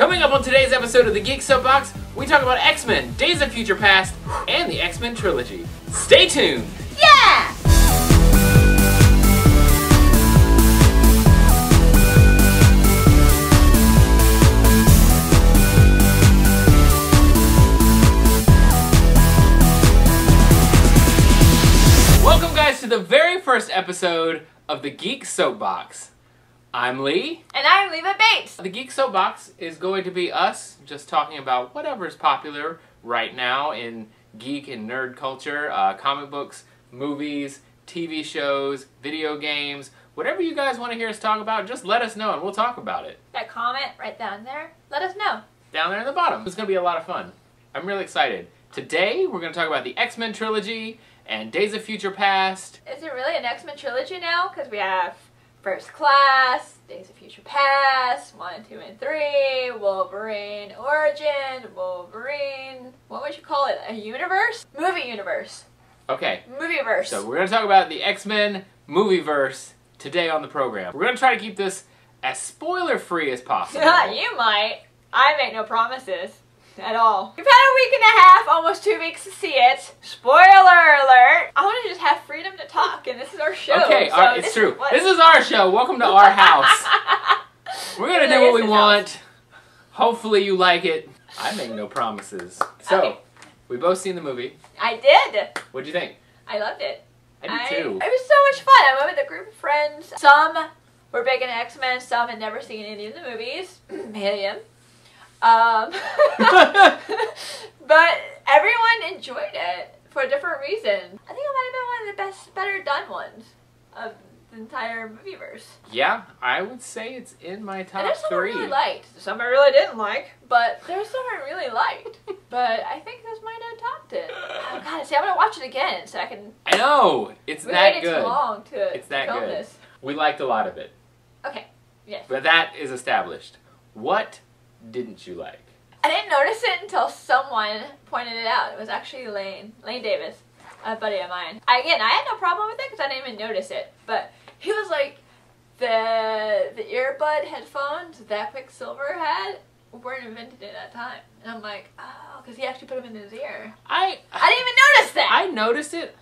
Coming up on today's episode of the Geek Soapbox, we talk about X-Men, Days of Future Past, and the X-Men trilogy. Stay tuned! Yeah! Welcome guys to the very first episode of the Geek Soapbox. I'm Lee. And I'm Leva Bates. The Geek Soapbox is going to be us just talking about whatever is popular right now in geek and nerd culture, comic books, movies, TV shows, video games, whatever you guys want to hear us talk about, just let us know and we'll talk about it. That comment right down there, let us know. Down there in the bottom. It's going to be a lot of fun. I'm really excited. Today we're going to talk about the X-Men trilogy and Days of Future Past. Is it really an X-Men trilogy now? Because we have First Class, Days of Future Past, 1, 2, and 3, Wolverine Origin, Wolverine, what would you call it? A universe? Movie universe. Okay. Movieverse. So we're going to talk about the X-Men movieverse today on the program. We're going to try to keep this as spoiler-free as possible. You might. I make no promises. At all. We've had a week and a half, almost 2 weeks to see it. Spoiler alert! I want to just have freedom to talk, and this is our show. Okay, so it's true. This is our show. Welcome to our house. We're going to do what we want. Hopefully you like it. I make no promises. So, okay. We both seen the movie. I did. What'd you think? I loved it. I did too. It was so much fun. I went with a group of friends. Some were big into X-Men, some had never seen any of the movies. Million. But everyone enjoyed it for a different reason. I think it might have been one of the best, better done ones of the entire movieverse. Yeah, I would say it's in my top and there's some I 3. really liked. Some I really didn't like, but there's some I really liked. But I think this might have topped it. Oh god, see, I'm gonna watch it again so I can. I know, it's we that waited good. Too long to it's that film good. This. We liked a lot of it. Okay. Yes. But that is established. What didn't you like? I didn't notice it until someone pointed it out. It was actually Lane Davis, a buddy of mine. I had no problem with it because I didn't even notice it. But he was like, the earbud headphones that Quicksilver had weren't invented at that time. And I'm like, oh, because he actually put them in his ear. I didn't even notice that. I noticed it.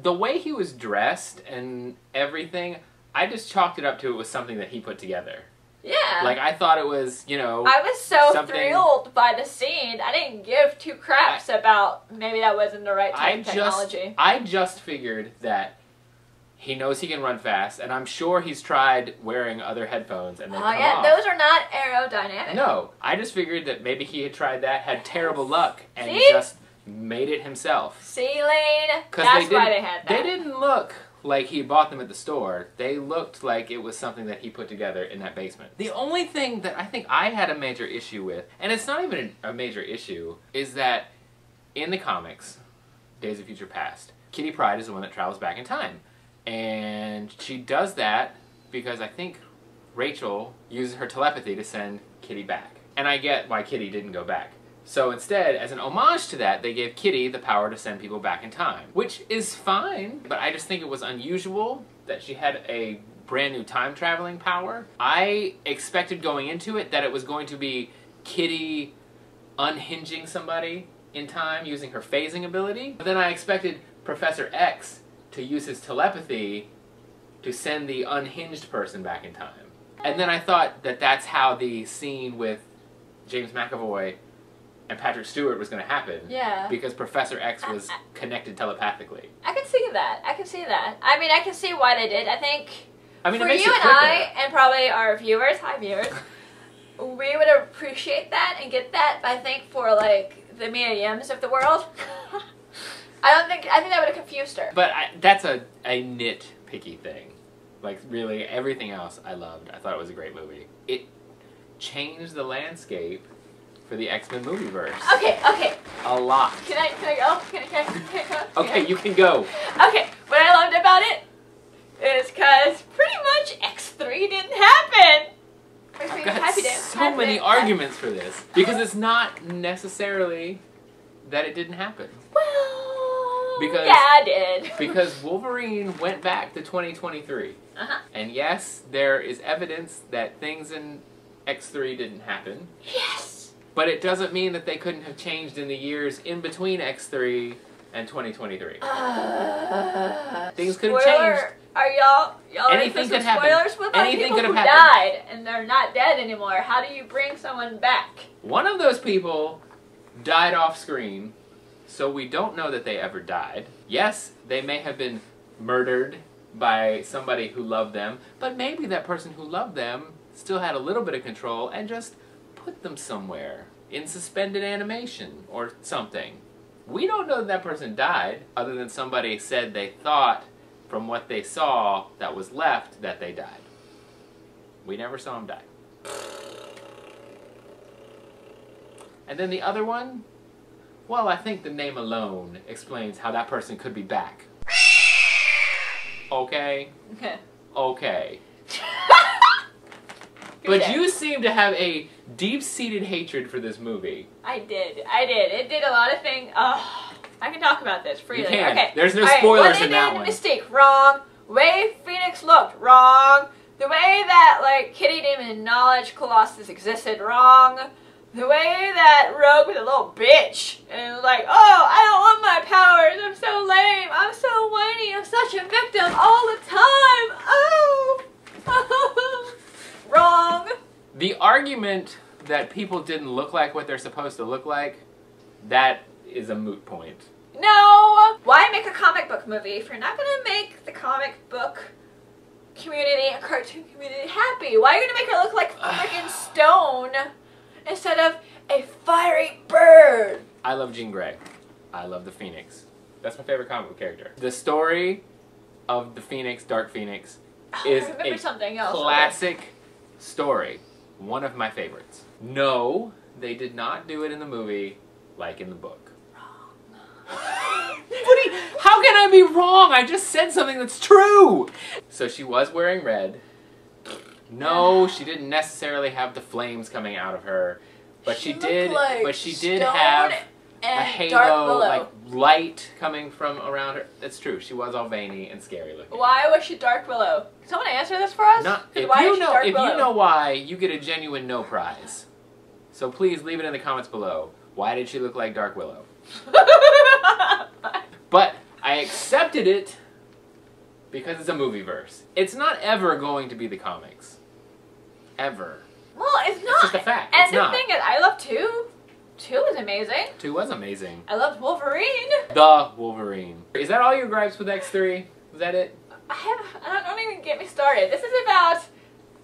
The way he was dressed and everything, I just chalked it up to it was something that he put together. Yeah. Like, I thought it was, you know... I was so something... thrilled by the scene. I didn't give two craps about maybe that wasn't the right type of technology. I just figured that he knows he can run fast, and I'm sure he's tried wearing other headphones and they come off. Those are not aerodynamic. No. I just figured that maybe he had tried that, had terrible luck, and just made it himself. See, Lane? That's why they had that. They didn't look like he bought them at the store. They looked like it was something that he put together in that basement. The only thing that I think I had a major issue with, and it's not even a major issue, is that in the comics, Days of Future Past, Kitty Pryde is the one that travels back in time. And she does that because I think Rachel uses her telepathy to send Kitty back. And I get why Kitty didn't go back. So instead, as an homage to that, they gave Kitty the power to send people back in time. Which is fine, but I just think it was unusual that she had a brand new time traveling power. I expected going into it that it was going to be Kitty unhinging somebody in time using her phasing ability. But then I expected Professor X to use his telepathy to send the unhinged person back in time. And then I thought that that's how the scene with James McAvoy and Patrick Stewart was going to happen. Yeah. Because Professor X was connected telepathically. I can see that. I can see that. I mean, I can see why they did. I think for you and I, and probably our viewers, hi viewers, we would appreciate that and get that. But I think for like the Mia Yims of the world, I think that would have confused her. But that's a nitpicky thing. Like really, everything else I loved. I thought it was a great movie. It changed the landscape for the X-Men movieverse. Okay. A lot. Can I go? Can I go? Okay, you can go. Okay, what I loved about it is because pretty much X3 didn't happen. I've got so many arguments for this. Because it's not necessarily that it didn't happen. Well, because, yeah, it did. Because Wolverine went back to 2023. Uh-huh. And yes, there is evidence that things in X3 didn't happen. Yes! But it doesn't mean that they couldn't have changed in the years in between X3 and 2023. Things could have changed. Are y'all Anything could happen. Spoilers with like Anything people could who have happened. died and they're not dead anymore? How do you bring someone back? One of those people died off screen, so we don't know that they ever died. Yes, they may have been murdered by somebody who loved them, but maybe that person who loved them still had a little bit of control and just put them somewhere in suspended animation or something. We don't know that person died, other than somebody said they thought from what they saw that was left that they died. We never saw him die. And then the other one, well, I think the name alone explains how that person could be back. Okay? Okay. Okay. But you seem to have a deep-seated hatred for this movie. I did. It did a lot of things. I can talk about this freely. You can. Okay. There's no spoilers in in that one. Mistake. Wrong. Way Phoenix looked. Wrong. The way that, like, Kitty Demon and Knowledge Colossus existed. Wrong. The way that Rogue was a little bitch. And was like, oh, I don't want my powers. I'm so lame. I'm so whiny. I'm such a victim all the time. Oh. Wrong. The argument that people didn't look like what they're supposed to look like, that is a moot point. No! Why make a comic book movie if you're not gonna make the comic book community and cartoon community happy? Why are you gonna make her look like freaking stone instead of a fiery bird? I love Jean Grey. I love the Phoenix. That's my favorite comic book character. The story of the Phoenix, Dark Phoenix, is a classic story. One of my favorites. No, they did not do it in the movie like in the book. How can I be wrong? I just said something that's true! So she was wearing red. No, she didn't necessarily have the flames coming out of her. But she did have a halo, like light coming from around her. That's true. She was all veiny and scary looking. Why was she Dark Willow? Can someone answer this for us? If you know why, you get a genuine no prize. So please leave it in the comments below. Why did she look like Dark Willow? But I accepted it because it's a movie verse. It's not ever going to be the comics. Ever. Well, it's not. It's just a fact. And the thing is, I love 2. 2 was amazing. 2 was amazing. I loved Wolverine. The Wolverine. Is that all your gripes with X3? Was that it? Don't even get me started. This is about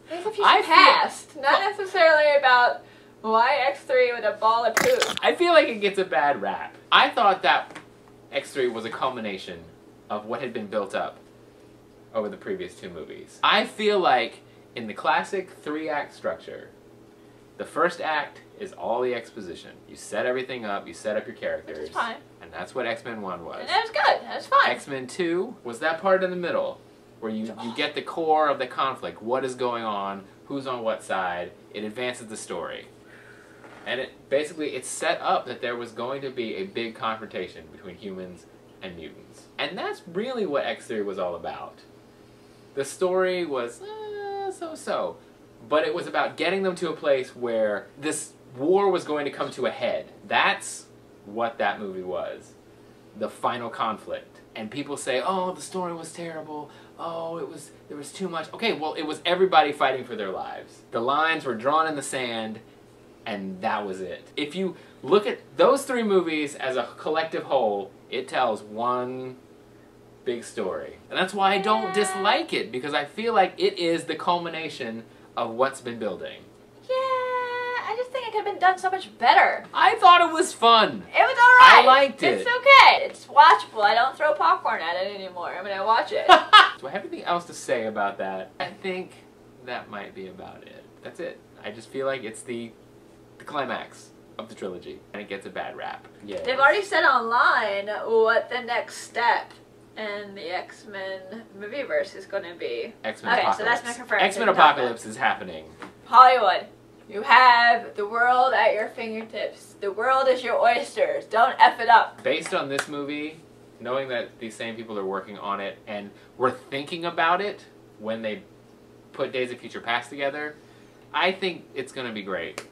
Days of Future Past, not necessarily about why X3 with a ball of poop. I feel like it gets a bad rap. I thought that X3 was a culmination of what had been built up over the previous 2 movies. I feel like in the classic 3-act structure, the first act is all the exposition. You set everything up, you set up your characters. That's fine. And that's what X-Men 1 was. And that was good. That was fine. X-Men 2 was that part in the middle where you get the core of the conflict. What is going on? Who's on what side? It advances the story. And it's set up that there was going to be a big confrontation between humans and mutants. And that's really what X3 was all about. The story was so-so. But it was about getting them to a place where this war was going to come to a head. That's what that movie was. The final conflict. And people say, oh, the story was terrible. Oh, there was too much. Okay, well, it was everybody fighting for their lives. The lines were drawn in the sand, and that was it. If you look at those 3 movies as a collective whole, it tells one big story. And that's why I don't dislike it, because I feel like it is the culmination of what's been building. Yeah, I just think it could have been done so much better. I thought it was fun. It was alright. I liked it. It's okay. It's watchable. I don't throw popcorn at it anymore. I mean, I watch it. Do I have anything else to say about that? I think that might be about it. That's it. I just feel like it's the climax of the trilogy, and it gets a bad rap. Yeah. They've already said online what the next step in the X-Men movieverse is going to be. X-Men Apocalypse. So that's my confirmed. X-Men Apocalypse is happening. Hollywood, you have the world at your fingertips. The world is your oysters. Don't F it up. Based on this movie, knowing that these same people are working on it and were thinking about it when they put Days of Future Past together, I think it's going to be great.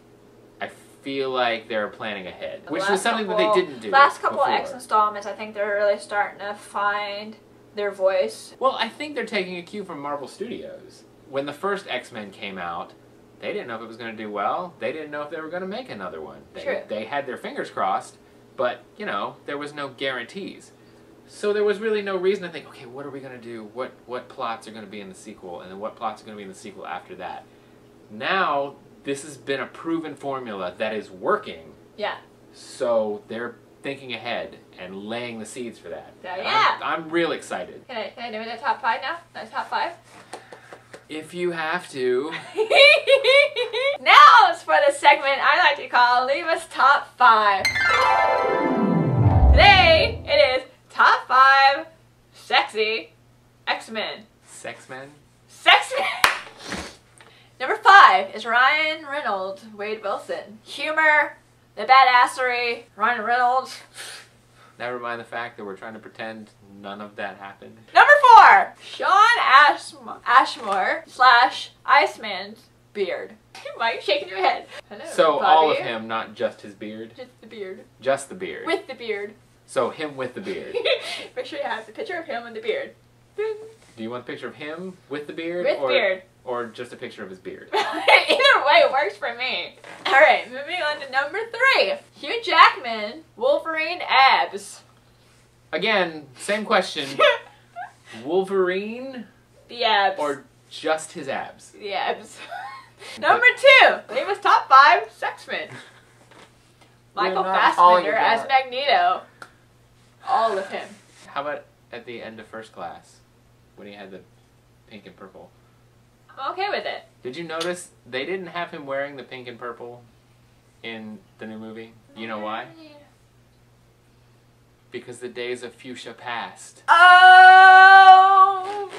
I feel like they're planning ahead, The which was something that they didn't do Last couple before. of X installments, I think they're really starting to find their voice. Well, I think they're taking a cue from Marvel Studios. When the first X-Men came out, they didn't know if it was going to do well. They didn't know if they were going to make another one. True. They had their fingers crossed, but, you know, there was no guarantees. So there was really no reason to think, okay, what are we going to do? What plots are going to be in the sequel? And then what plots are going to be in the sequel after that? Now, this has been a proven formula that is working. Yeah. So they're thinking ahead and laying the seeds for that. Yeah. I'm real excited. Can I do the top 5 now? The top 5? If you have to. Now it's for the segment I like to call Leva's Top 5. Today it is Top 5 Sexy X-Men. Sex-Men? Sex-Men! Number 5 is Ryan Reynolds, Wade Wilson. Humor, the badassery, Ryan Reynolds. Never mind the fact that we're trying to pretend none of that happened. Number 4, Sean Ashmore / Iceman's beard. Why are you shaking your head? Hello, So Bobby. all of him, not just his beard? Just the beard. Just the beard. With the beard. So him with the beard. Make sure you have the picture of him with the beard. Do you want a picture of him with the beard? With beard. Or just a picture of his beard? Either way works for me. Alright, moving on to number 3. Hugh Jackman, Wolverine abs. Again, same question. Wolverine The abs. or just his abs? the abs. Number 2. Leva's Top 5 Sexmen. Michael Fassbender as Magneto. All of him. How about at the end of First Class? When he had the pink and purple? I'm okay with it. Did you notice they didn't have him wearing the pink and purple in the new movie? You know why? Because the days of fuchsia passed. Oh!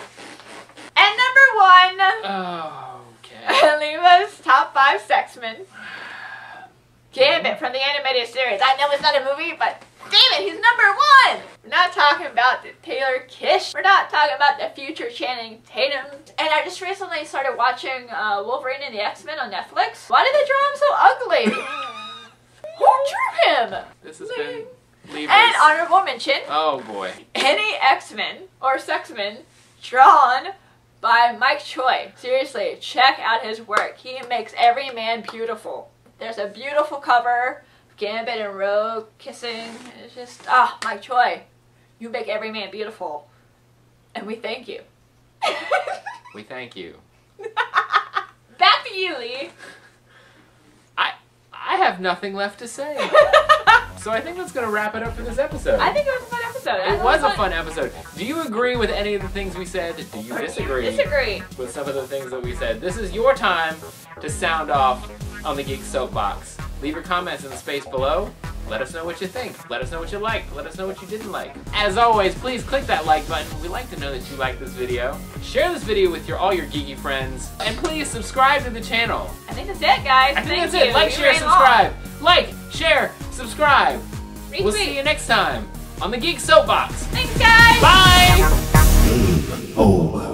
And number 1. Oh, okay. Leva's Top 5 Sexmen. Gambit from the animated series. I know it's not a movie, but damn it, he's number 1! We're not talking about the Taylor Kish. We're not talking about the future Channing Tatum. And I just recently started watching Wolverine and the X-Men on Netflix. Why did they draw him so ugly? Who drew him? This has been Leva's. And honorable mention, Oh boy. any X-Men or Sexmen drawn by Mike Choi. Seriously, check out his work. He makes every man beautiful. There's a beautiful cover of Gambit and Rogue kissing. It's just, Mike Choi, you make every man beautiful. And we thank you. We thank you. Back to you, Lee. I have nothing left to say. So I think that's going to wrap it up for this episode. I think it was a fun episode. It was a fun episode. Do you agree with any of the things we said? Do you disagree with some of the things that we said? This is your time to sound off on the Geek Soapbox. Leave your comments in the space below. Let us know what you think. Let us know what you liked. Let us know what you didn't like. As always, please click that like button. We'd like to know that you liked this video. Share this video with all your geeky friends. And please subscribe to the channel. I think that's it, guys. I think Thank that's you. it. Like, We share, ran subscribe. Like, share, subscribe. Retweet. We'll see you next time on the Geek Soapbox. Thanks, guys. Bye! Oh.